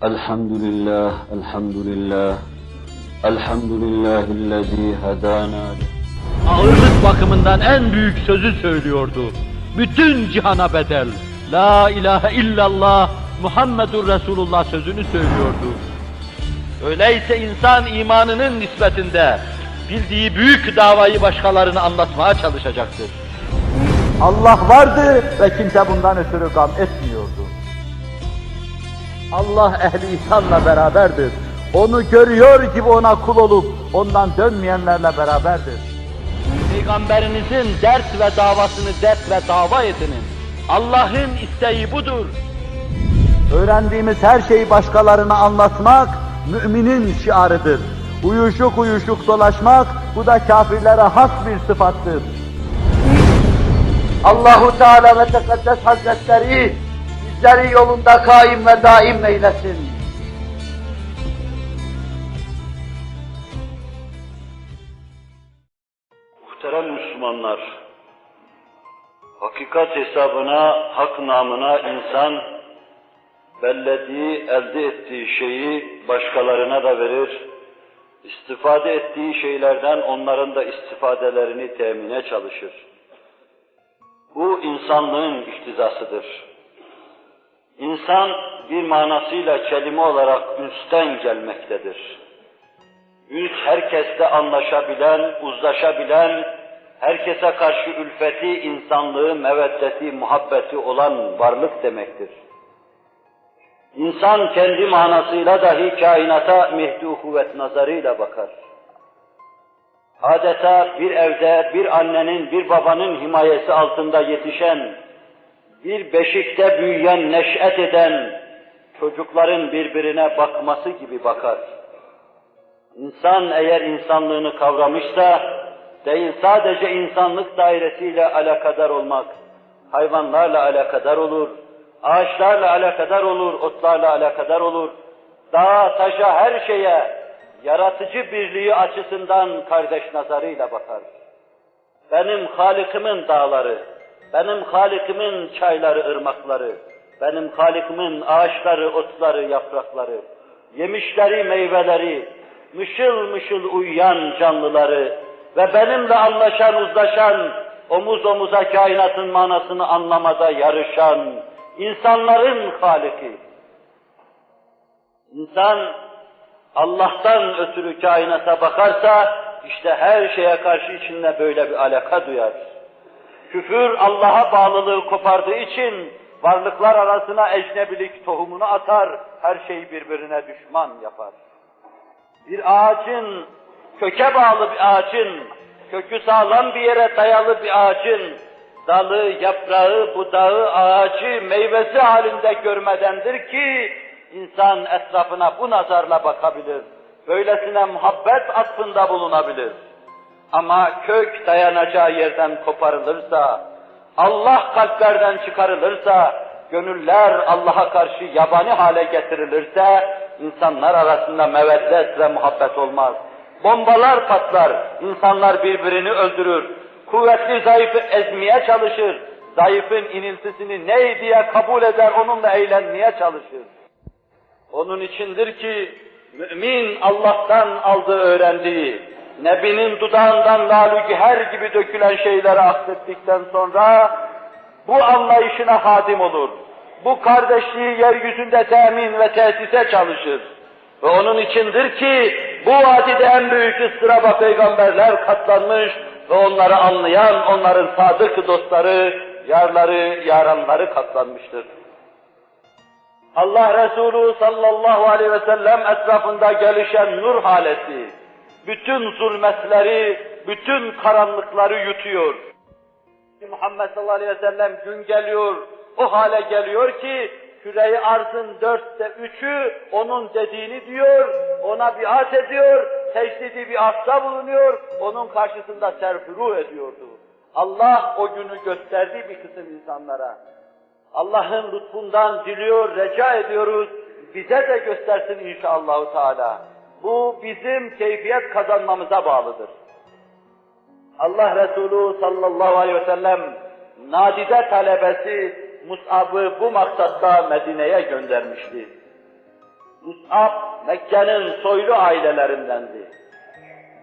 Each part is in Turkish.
Elhamdülillah, elhamdülillah, elhamdülillahillezî hedâna. Ağırlık bakımından en büyük sözü söylüyordu. Bütün cihana bedel. La ilahe illallah Muhammedur Resulullah sözünü söylüyordu. Öyleyse insan imanının nispetinde bildiği büyük davayı başkalarına anlatmaya çalışacaktır. Allah vardı ve kimse bundan ötürü gam etmiyordu. Allah ehli ihsanla beraberdir. Onu görüyor gibi ona kul olup ondan dönmeyenlerle beraberdir. Peygamberinizin dert ve davasını dert ve dava edinin. Allah'ın isteği budur. Öğrendiğimiz her şeyi başkalarına anlatmak müminin şiarıdır. Uyuşuk uyuşuk dolaşmak bu da kafirlere has bir sıfattır. Allahu Teala ve Tekaddes Hazretleri bizleri yolunda kaim ve daim eylesin. Muhterem Müslümanlar, hakikat hesabına, hak namına insan bellediği, elde ettiği şeyi başkalarına da verir, istifade ettiği şeylerden onların da istifadelerini temine çalışır. Bu insanlığın iktizasıdır. İnsan bir manasıyla kelime olarak üstten gelmektedir. Üst, herkesle anlaşabilen, uzlaşabilen, herkese karşı ülfeti, insanlığı, meveddeti, muhabbeti olan varlık demektir. İnsan kendi manasıyla dahi kainata mehdi kuvvet nazarıyla bakar. Adeta bir evde bir annenin, bir babanın himayesi altında yetişen, bir beşikte büyüyen, neş'et eden çocukların birbirine bakması gibi bakar. İnsan eğer insanlığını kavramışsa, değil sadece insanlık dairesiyle alakadar olmak, hayvanlarla alakadar olur, ağaçlarla alakadar olur, otlarla alakadar olur, dağa, taşa, her şeye, yaratıcı birliği açısından kardeş nazarıyla bakar. Benim Halik'imin dağları, benim Halik'imin çayları, ırmakları, benim Halik'imin ağaçları, otları, yaprakları, yemişleri, meyveleri, mışıl mışıl uyuyan canlıları ve benimle anlaşan, uzlaşan, omuz omuza kainatın manasını anlamada yarışan insanların Haliki. İnsan Allah'tan ötürü kainata bakarsa, işte her şeye karşı içinde böyle bir alaka duyar. Küfür Allah'a bağlılığı kopardığı için varlıklar arasına ecnebilik tohumunu atar, her şeyi birbirine düşman yapar. Bir ağacın, köke bağlı bir ağacın, kökü sağlam bir yere dayalı bir ağacın, dalı, yaprağı, budağı, ağacı, meyvesi halinde görmedendir ki, insan etrafına bu nazarla bakabilir. Böylesine muhabbet atfında bulunabilir. Ama kök dayanacağı yerden koparılırsa, Allah kalplerden çıkarılırsa, gönüller Allah'a karşı yabani hale getirilirse, insanlar arasında meveddet ve muhabbet olmaz. Bombalar patlar, insanlar birbirini öldürür, kuvvetli zayıfı ezmeye çalışır, zayıfın iniltisini ney diye kabul eder, onunla eğlenmeye çalışır. Onun içindir ki, mümin Allah'tan aldığı öğrendiği, Nebinin dudağından lalügiher gibi dökülen şeyleri aksettikten sonra, bu anlayışına hadim olur. Bu kardeşliği yeryüzünde temin ve tesise çalışır. Ve onun içindir ki, bu vadide en büyük ıstıraba peygamberler katlanmış ve onları anlayan, onların sadık dostları, yarları, yaranları katlanmıştır. Allah Resulü sallallahu aleyhi ve sellem etrafında gelişen nur haleti, bütün zulmetleri, bütün karanlıkları yutuyor. Muhammed sallallahu aleyhi ve sellem gün geliyor, o hale geliyor ki, küre-i arzın 3/4 onun dediğini diyor, ona biat ediyor, tecdidi biatta bulunuyor, onun karşısında serfuru ediyordu. Allah o günü gösterdi bir kısım insanlara. Allah'ın lütfundan diliyor, reca ediyoruz, bize de göstersin inşallahü teala. Bu bizim keyfiyet kazanmamıza bağlıdır. Allah Resulü sallallahu aleyhi ve sellem nadide talebesi Mus'ab'ı bu maksatta Medine'ye göndermişti. Mus'ab, Mekke'nin soylu ailelerindendi.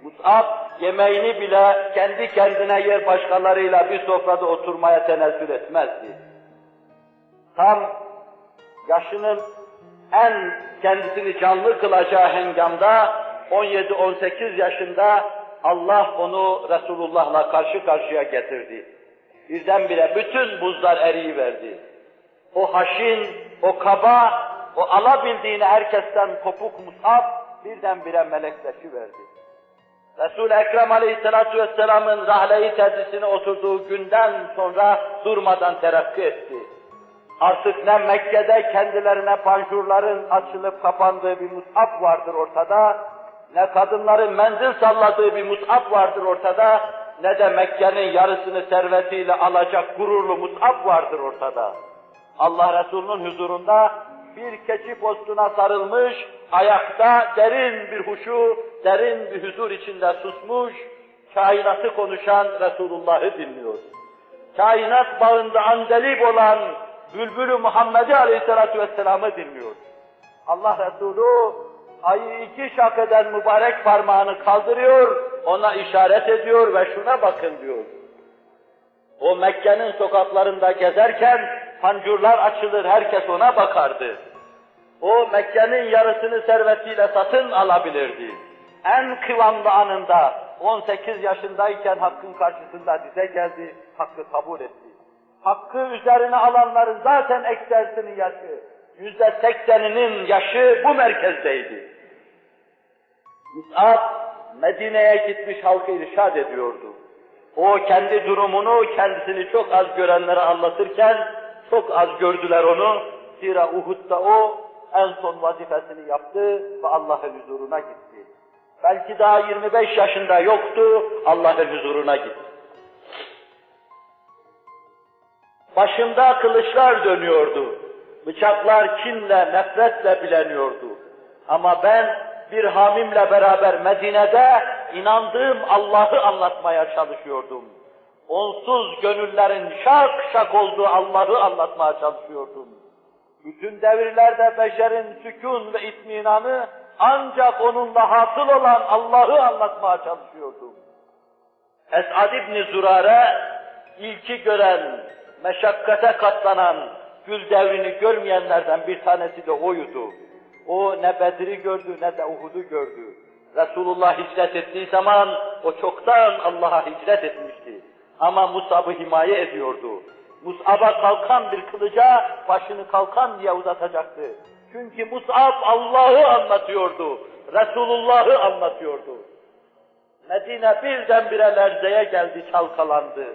Mus'ab, yemeğini bile kendi kendine yer, başkalarıyla bir sofrada oturmaya tenezzül etmezdi. Tam yaşının en kendisini canlı kılacağı hengamda, 17-18 yaşında Allah onu Resulullah'la karşı karşıya getirdi. Birdenbire bütün buzlar eriyiverdi. O haşin, o kaba, o alabildiğini herkesten kopuk Mus'ab birdenbire melekleşiverdi. Resul-i Ekrem Aleyhisselatü Vesselam'ın rahle-i tedrisine oturduğu günden sonra durmadan terakki etti. Artık ne Mekke'de kendilerine panjurların açılıp kapandığı bir Mus'ab vardır ortada, ne kadınların mendil salladığı bir Mus'ab vardır ortada, ne de Mekke'nin yarısını servetiyle alacak gururlu Mus'ab vardır ortada. Allah Resulü'nün huzurunda bir keçi postuna sarılmış, ayakta derin bir huşu, derin bir huzur içinde susmuş, kainatı konuşan Resulullah'ı dinliyor. Kainat bağında andelip olan Bülbül-ü Muhammed'i Aleyhisselatü Vesselam'ı dinliyor. Allah Resulü ayı iki şak eden mübarek parmağını kaldırıyor, ona işaret ediyor ve şuna bakın diyor. O Mekke'nin sokaklarında gezerken pancurlar açılır, herkes ona bakardı. O Mekke'nin yarısını servetiyle satın alabilirdi. En kıvamlı anında 18 yaşındayken Hakk'ın karşısında dize geldi, Hakk'ı kabul etti. Hakkı üzerine alanların zaten ekserisinin yaşı, %80'inin yaşı bu merkezdeydi. Mus'ab Medine'ye gitmiş halkı irşad ediyordu. O kendi durumunu, kendisini çok az görenlere anlatırken, çok az gördüler onu. Zira Uhud'da o en son vazifesini yaptı ve Allah'ın huzuruna gitti. Belki daha 25 yaşında yoktu, Allah'ın huzuruna gitti. Başımda kılıçlar dönüyordu. Bıçaklar kinle, nefretle bileniyordu. Ama ben bir hamimle beraber Medine'de inandığım Allah'ı anlatmaya çalışıyordum. Onsuz gönüllerin şak şak olduğu Allah'ı anlatmaya çalışıyordum. Bütün devirlerde beşerin sükun ve itminanı ancak onunla hasıl olan Allah'ı anlatmaya çalışıyordum. Es'ad İbni Zürare ilki gören, meşakkate katlanan, gül devrini görmeyenlerden bir tanesi de oydu. O ne Bedir'i gördü ne de Uhud'u gördü. Resulullah hicret ettiği zaman o çoktan Allah'a hicret etmişti. Ama Mus'ab'ı himaye ediyordu. Mus'ab'a kalkan bir kılıca başını kalkan diye uzatacaktı. Çünkü Mus'ab Allah'ı anlatıyordu, Resulullah'ı anlatıyordu. Medine birdenbire lerzeye geldi, çalkalandı.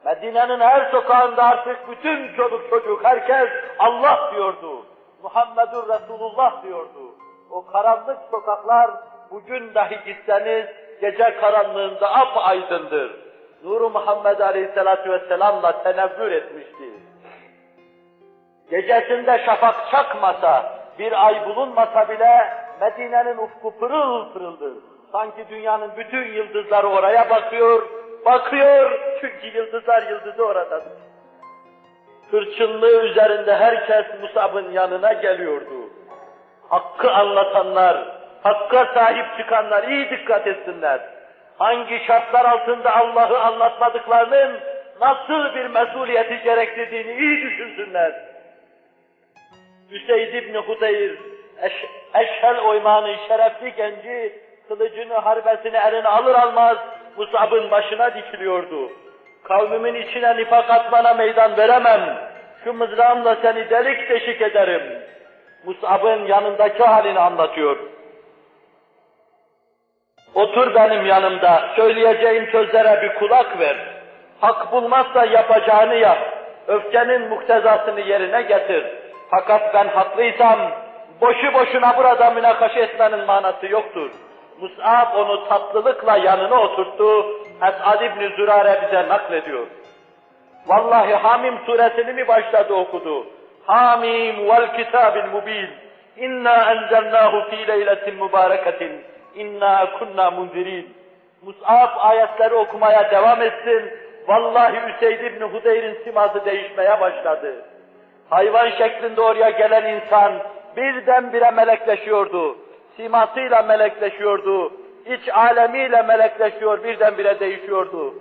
Medine'nin her sokağında artık bütün çoluk çocuk, herkes Allah diyordu. Muhammedur Resulullah diyordu. O karanlık sokaklar bugün dahi gitseniz gece karanlığında apaydındır. Nur-u Muhammed Aleyhisselatü Vesselam'la tenevvür etmişti. Gecesinde şafak çakmasa, bir ay bulunmasa bile Medine'nin ufku pırıl pırıldır. Sanki dünyanın bütün yıldızları oraya bakıyor çünkü yıldızı oradadır. Hırçınlığı üzerinde herkes Mus'ab'ın yanına geliyordu. Hakkı anlatanlar, hakka sahip çıkanlar iyi dikkat etsinler. Hangi şartlar altında Allah'ı anlatmadıklarının nasıl bir mesuliyeti gerektirdiğini iyi düşünsünler. Üseyd İbni Hudeyr, Eşhel Oyma'nın şerefli genci, kılıcını, harbesini eline alır almaz Mus'ab'ın başına dikiliyordu. Kavmimin içine nifak atmana meydan veremem, şu mızrağımla seni delik deşik ederim. Mus'ab'ın yanındaki halini anlatıyor. Otur benim yanımda, söyleyeceğim sözlere bir kulak ver. Hak bulmazsa yapacağını yap, öfkenin muktezasını yerine getir. Fakat ben haklıysam, boşu boşuna burada münakaşa etmenin manası yoktur. Mus'ab onu tatlılıkla yanına oturttu, Es'ad İbni Zürare bize naklediyor. Vallahi Hamim suresini mi başladı okudu? Hamim vel kitabil mubin. İnna enzelnahu fi leyletin mübareketin. İnna kunna munzirin. Mus'ab ayetleri okumaya devam etsin. Vallahi Üseyd İbni Hudeyr'in siması değişmeye başladı. Hayvan şeklinde oraya gelen insan birdenbire melekleşiyordu. Simasıyla melekleşiyordu. İç alemiyle melekleşiyor, birdenbire değişiyordu.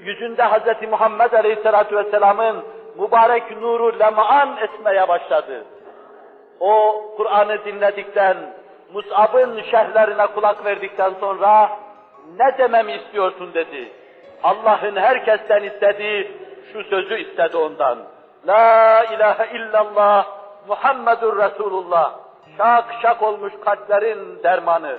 Yüzünde Hz. Muhammed Aleyhisselatü Vesselam'ın mübarek nuru lem'an etmeye başladı. O Kur'an'ı dinledikten, Mus'ab'ın şerhlerine kulak verdikten sonra ne dememi istiyorsun dedi. Allah'ın herkesten istediği şu sözü istedi ondan. La ilahe illallah Muhammedur Resulullah. Şak şak olmuş kalplerin dermanı.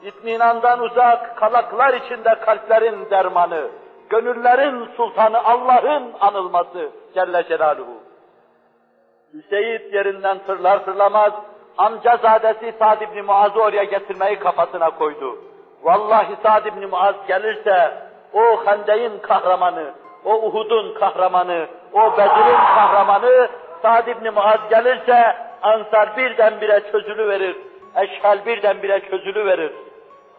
İtminandan uzak, kalaklar içinde kalplerin dermanı. Gönüllerin sultanı Allah'ın anılması Celle Celaluhu. Hüseyin yerinden fırlar fırlamaz, amcazadesi Sa'd ibn Muaz'ı oraya getirmeyi kafasına koydu. Vallahi Sa'd ibn Muaz gelirse, o Hendek'in kahramanı, o Uhud'un kahramanı, o Bedir'in kahramanı, Sa'd ibn Muaz gelirse, Ansar birdenbire çözülüverir, Eşhel birdenbire çözülüverir.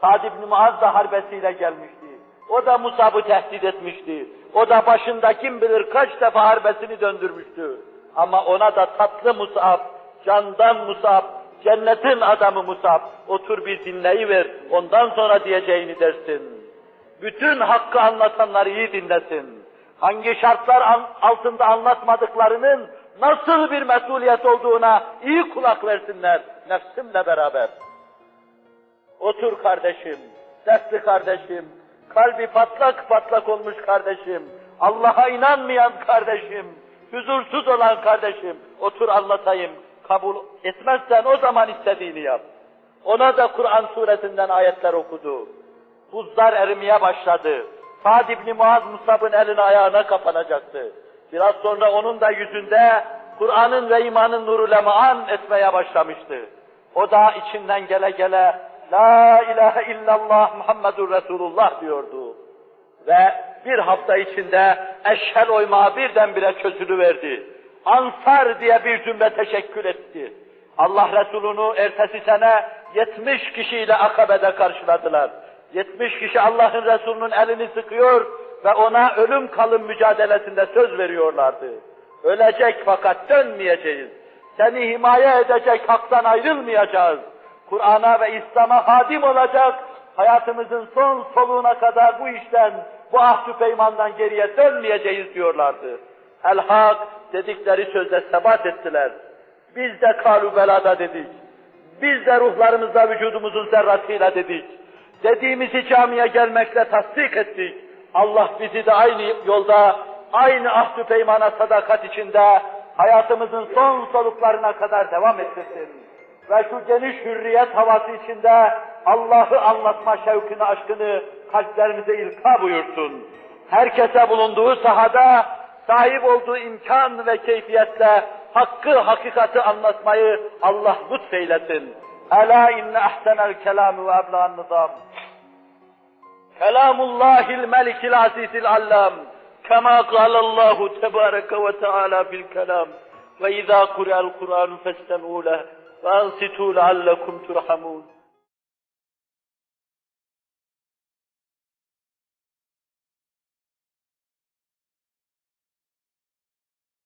Sa'd ibn Muaz da harbesiyle gelmişti. O da Mus'ab'ı tehdit etmişti. O da başında kim bilir kaç defa harbesini döndürmüştü. Ama ona da tatlı Mus'ab, candan Mus'ab, cennetin adamı Mus'ab, otur bir dinleyiver, ondan sonra diyeceğini dersin. Bütün hakkı anlatanları iyi dinlesin. Hangi şartlar altında anlatmadıklarının nasıl bir mesuliyet olduğuna iyi kulak versinler, nefsimle beraber. Otur kardeşim, dertli kardeşim, kalbi patlak patlak olmuş kardeşim, Allah'a inanmayan kardeşim, huzursuz olan kardeşim, otur anlatayım. Kabul etmezsen o zaman istediğini yap. Ona da Kur'an suresinden ayetler okudu. Buzlar erimeye başladı. Sa'd ibn Muaz Mus'ab'ın eline ayağına kapanacaktı. Biraz sonra onun da yüzünde Kur'an'ın ve imanın nuru lem'an etmeye başlamıştı. O da içinden gele gele La ilahe illallah Muhammedur Resulullah diyordu. Ve bir hafta içinde eşhel oymağı birdenbire çözülüverdi. Ansar diye bir cümle teşekkür etti. Allah Resulü'nü ertesi sene 70 kişiyle Akabe'de karşıladılar. 70 kişi Allah'ın Resulü'nün elini sıkıyor ve ona ölüm kalım mücadelesinde söz veriyorlardı. Ölecek fakat dönmeyeceğiz. Seni himaye edecek haktan ayrılmayacağız. Kur'an'a ve İslam'a hadim olacak, hayatımızın son soluğuna kadar bu işten, bu ahd-ı peymandan geriye dönmeyeceğiz diyorlardı. El-Hak dedikleri sözde sebat ettiler. Biz de kâlu belada dedik. Biz de ruhlarımızla vücudumuzun zerratıyla dedik. Dediğimizi camiye gelmekle tasdik ettik. Allah bizi de aynı yolda, aynı ahd-ı peymana sadakat içinde hayatımızın son soluklarına kadar devam ettirsin. Ve şu geniş hürriyet havası içinde Allah'ı anlatma şevkini, aşkını kalplerimize ilka buyursun. Herkese bulunduğu sahada sahip olduğu imkan ve keyfiyetle hakkı, hakikati anlatmayı Allah lütfeylesin. Ela inne ahsenel kelamü ve ebla'n nizam. Kelamullahil melikil azizil allam. Kema kâlallahu tebâreke ve teâlâ bil kelam. Ve izâ kure'el Kur'an festemi'û leh. وأنصتوا لعلكم ترحمون